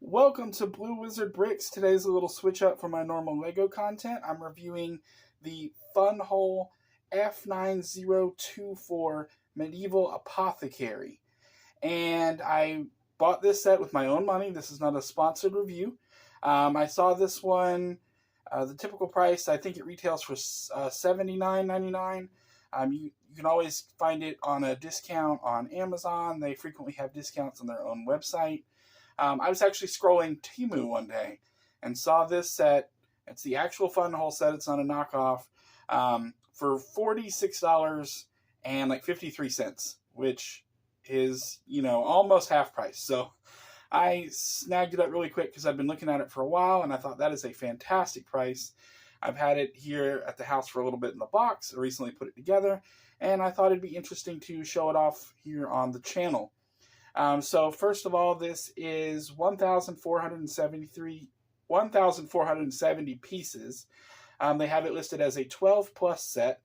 Welcome to Blue Wizard Bricks. Today's a little switch up from my normal LEGO content. I'm reviewing the Funhole F9024 Medieval Apothecary. And I bought this set with my own money. This is not a sponsored review. I saw this one, the typical price, I think it retails for $79.99. You can always find it on a discount on Amazon. They frequently have discounts on their own website. I was actually scrolling Temu one day and saw this set. It's the actual Funhole set. It's not a knockoff. For $46 and like 53 cents, which is, almost half price. So I snagged it up really quick because I've been looking at it for a while, and I thought that is a fantastic price. I've had it here at the house for a little bit in the box. I recently put it together, and I thought it'd be interesting to show it off here on the channel. So first of all, this is 1,470 pieces. They have it listed as a 12 plus set.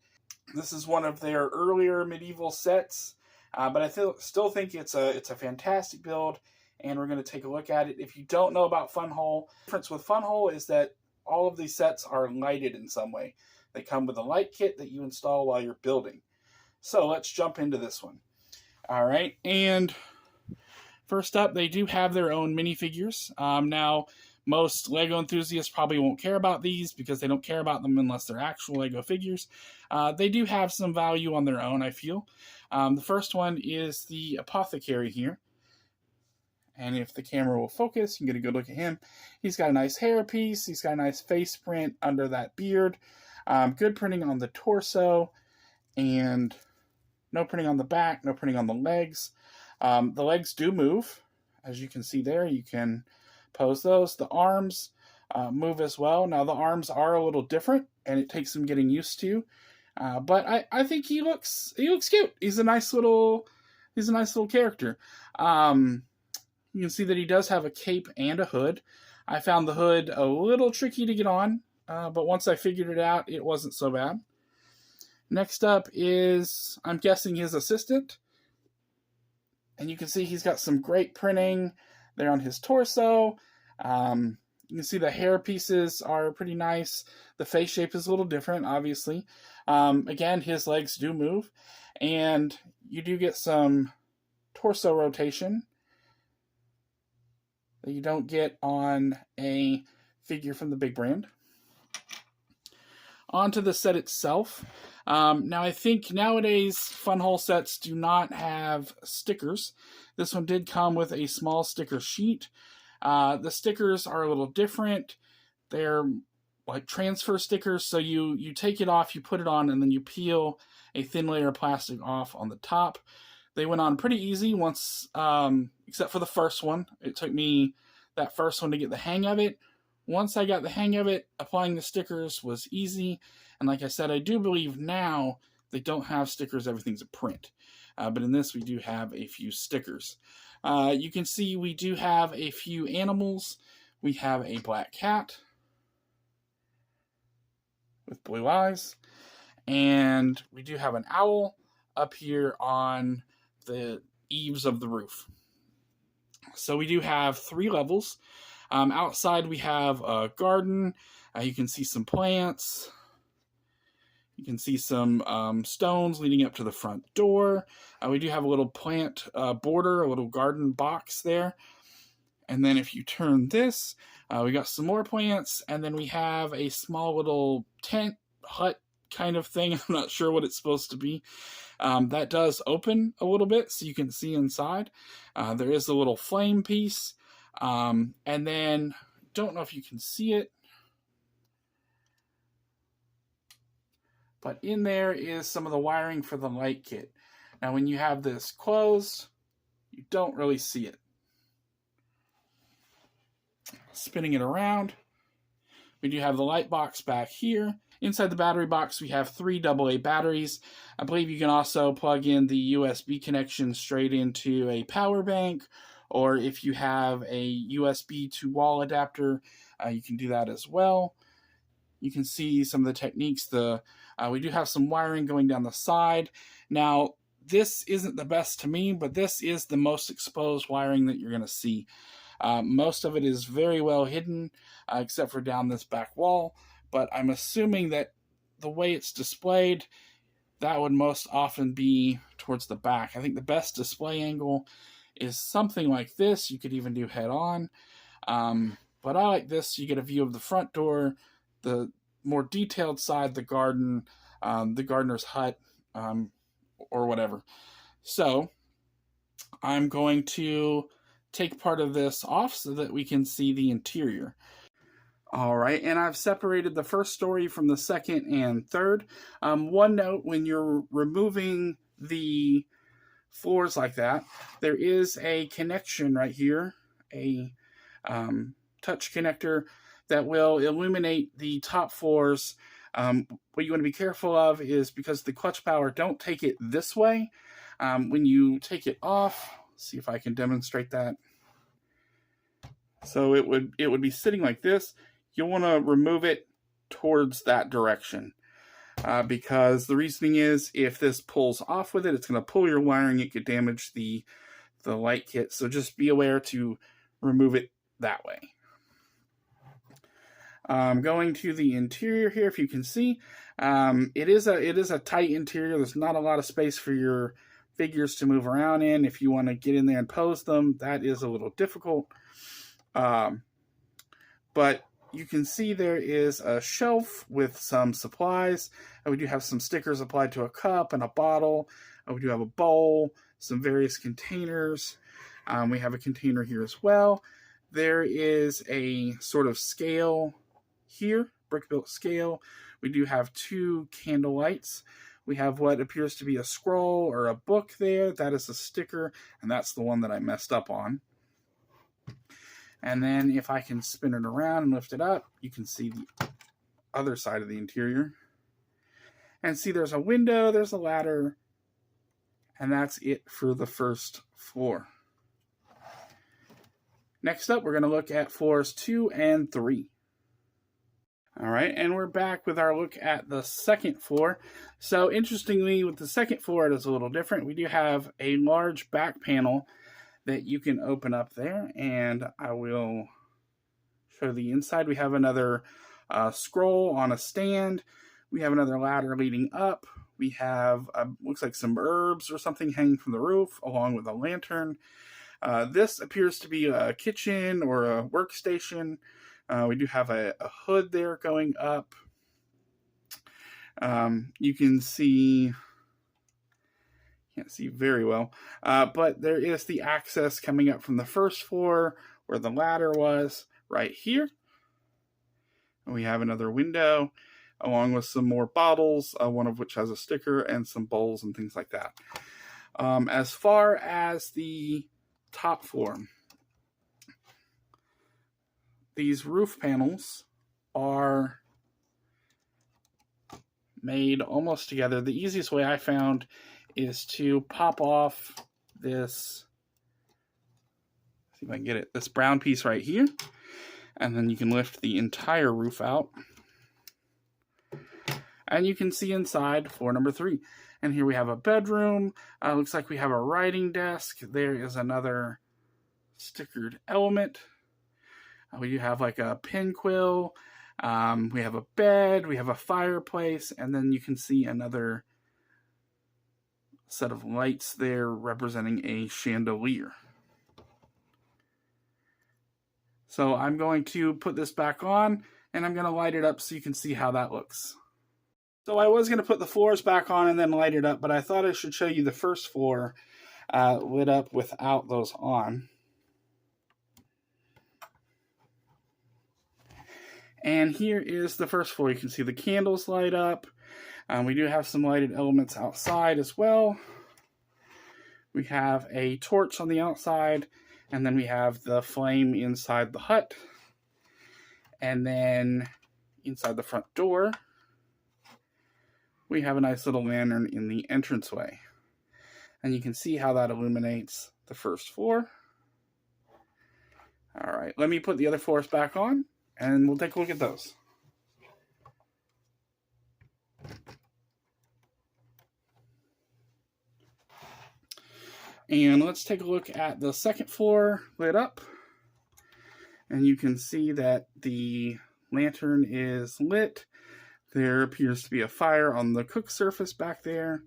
This is one of their earlier medieval sets, but I still think it's a fantastic build, and we're going to take a look at it. If you don't know about Funhole, the difference with Funhole is that all of these sets are lighted in some way. They come with a light kit that you install while you're building. So let's jump into this one. All right, and first up, they do have their own minifigures. Now, most LEGO enthusiasts probably won't care about these because they don't care about them unless they're actual LEGO figures. They do have some value on their own, I feel. The first one is the Apothecary here. And if the camera will focus, you can get a good look at him. He's got a nice hairpiece. He's got a nice face print under that beard. Good printing on the torso. And no printing on the back, no printing on the legs. The legs do move. As you can see there, you can pose those. The arms move as well. Now, the arms are a little different, and it takes some getting used to. But I think he looks cute. He's a nice little character. You can see that he does have a cape and a hood. I found the hood a little tricky to get on, but once I figured it out, it wasn't so bad. Next up is, I'm guessing, his assistant. And you can see he's got some great printing there on his torso. You can see the hair pieces are pretty nice. The face shape is a little different, obviously. Again, his legs do move. And you do get some torso rotation that you don't get on a figure from the big brand. Onto the set itself. Now, I think nowadays Funhole sets do not have stickers. This one did come with a small sticker sheet. The stickers are a little different. They're like transfer stickers, so you take it off, you put it on, and then you peel a thin layer of plastic off on the top. They went on pretty easy once, except for the first one. It took me that first one to get the hang of it. Once I got the hang of it, applying the stickers was easy. And like I said, I do believe now they don't have stickers. Everything's a print. But in this, we do have a few stickers. You can see we do have a few animals. We have a black cat with blue eyes. And we do have an owl up here on the eaves of the roof. So we do have 3 levels. Outside we have a garden. You can see some plants. You can see some stones leading up to the front door. We do have a little plant border, a little garden box there. And then if you turn this, we got some more plants. And then we have a small little tent, hut kind of thing. I'm not sure what it's supposed to be. That does open a little bit so you can see inside. There is a little flame piece. And then, don't know if you can see it, but in there is some of the wiring for the light kit. Now, when you have this closed, you don't really see it. Spinning it around, we do have the light box back here. Inside the battery box, we have 3 AA batteries. I believe you can also plug in the USB connection straight into a power bank, or if you have a USB to wall adapter, you can do that as well. You can see some of the techniques. We do have some wiring going down the side. Now, this isn't the best to me, but this is the most exposed wiring that you're going to see. Most of it is very well hidden, except for down this back wall, but I'm assuming that the way it's displayed, that would most often be towards the back. I think the best display angle is something like this. You could even do head on. But I like this. You get a view of the front door, the more detailed side, the garden, the gardener's hut, or whatever. So I'm going to take part of this off so that we can see the interior. All right, and I've separated the first story from the second and third. One note, when you're removing the floors like that, there is a connection right here, a touch connector that will illuminate the top floors. What you want to be careful of is, because the clutch power, don't take it this way. When you take it off, see if I can demonstrate that. So it would be sitting like this. You'll want to remove it towards that direction, because the reasoning is, if this pulls off with it, it's going to pull your wiring. It could damage the light kit. So just be aware to remove it that way. Going to the interior here, if you can see, it is a tight interior. There's not a lot of space for your figures to move around in. If you want to get in there and pose them, that is a little difficult. But you can see there is a shelf with some supplies. We do have some stickers applied to a cup and a bottle. We do have a bowl, some various containers. We have a container here as well. There is a sort of scale here, brick-built scale. We do have 2 candle lights. We have what appears to be a scroll or a book there. That is a sticker, and that's the one that I messed up on. And then if I can spin it around and lift it up, you can see the other side of the interior. And see, there's a window, there's a ladder, and that's it for the first floor. Next up, we're going to look at floors 2 and 3. All right, and we're back with our look at the second floor. So interestingly, with the second floor, it is a little different. We do have a large back panel that you can open up there, and I will show the inside. We have another scroll on a stand. We have another ladder leading up. We have, looks like some herbs or something hanging from the roof, along with a lantern. This appears to be a kitchen or a workstation. We do have a hood there going up. You can see, can't see very well, but there is the access coming up from the first floor where the ladder was, right here. And we have another window along with some more bottles, one of which has a sticker, and some bowls and things like that. As far as the top floor, these roof panels are made almost together. The easiest way I found is to pop off this, see if I can get it, this brown piece right here, and then you can lift the entire roof out. And you can see inside floor number 3. And here we have a bedroom. Looks like we have a writing desk. There is another stickered element. We do have like a pen quill. We have a bed. We have a fireplace. And then you can see another set of lights there representing a chandelier. So I'm going to put this back on, and I'm going to light it up so you can see how that looks. So I was going to put the floors back on and then light it up, but I thought I should show you the first floor lit up without those on. And here is the first floor. You can see the candles light up. We do have some lighted elements outside as well. We have a torch on the outside, and then we have the flame inside the hut. And then inside the front door, we have a nice little lantern in the entranceway. And you can see how that illuminates the first floor. All right, let me put the other floors back on, and we'll take a look at those. And let's take a look at the second floor lit up. And you can see that the lantern is lit. There appears to be a fire on the cook surface back there.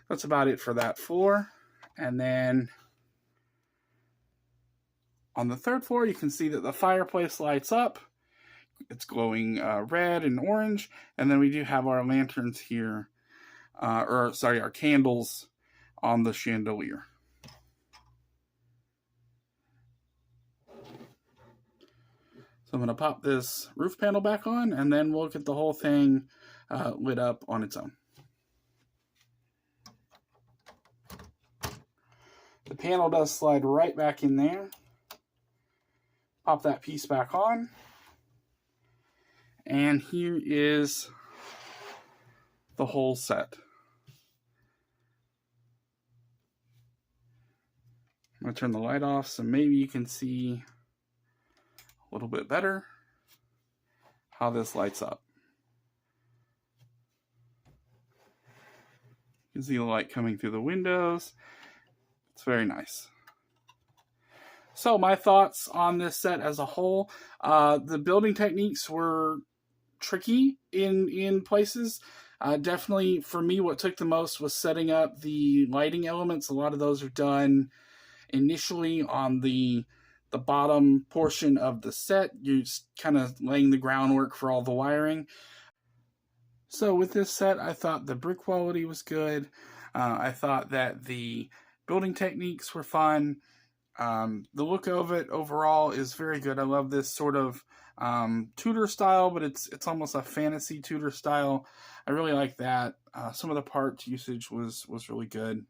That's about it for that floor. And then on the third floor, you can see that the fireplace lights up. It's glowing red and orange. And then we do have our lanterns here, our candles on the chandelier. So I'm going to pop this roof panel back on, and then we'll get the whole thing lit up on its own. The panel does slide right back in there. Pop that piece back on. And here is the whole set. I'm going to turn the light off so maybe you can see a little bit better how this lights up. You can see the light coming through the windows. It's very nice. So my thoughts on this set as a whole, the building techniques were tricky in places. Definitely for me, what took the most was setting up the lighting elements. A lot of those are done initially on the bottom portion of the set. You're just kind of laying the groundwork for all the wiring. So with this set, I thought the brick quality was good. I thought that the building techniques were fun. The look of it overall is very good. I love this sort of Tudor style, but it's almost a fantasy Tudor style. I really like that. Some of the parts usage was really good.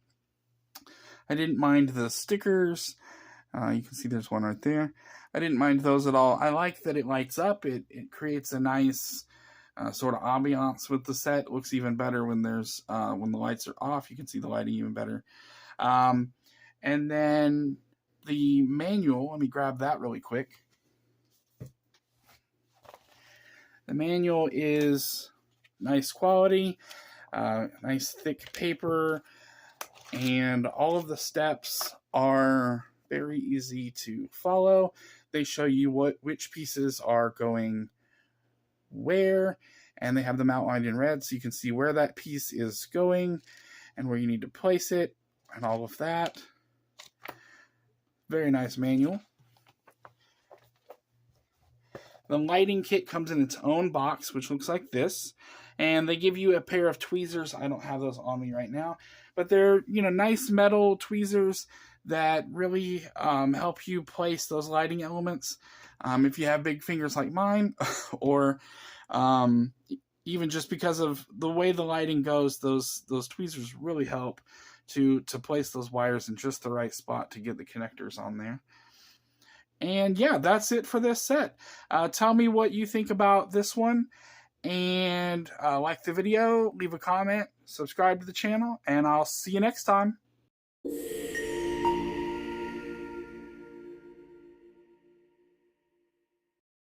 I didn't mind the stickers. You can see there's one right there. I didn't mind those at all. I like that it lights up. It creates a nice sort of ambiance with the set. It looks even better when there's when the lights are off. You can see the lighting even better. And then the manual, let me grab that really quick. The manual is nice quality, nice thick paper, and all of the steps are very easy to follow. They show you which pieces are going where, and they have them outlined in red so you can see where that piece is going and where you need to place it and all of that. Very nice manual. The lighting kit comes in its own box, which looks like this, and they give you a pair of tweezers. I don't have those on me right now, but they're nice metal tweezers that really help you place those lighting elements. If you have big fingers like mine, or even just because of the way the lighting goes, those tweezers really help to place those wires in just the right spot to get the connectors on there. And yeah, that's it for this set. Tell me what you think about this one, and like the video, leave a comment, subscribe to the channel, and I'll see you next time.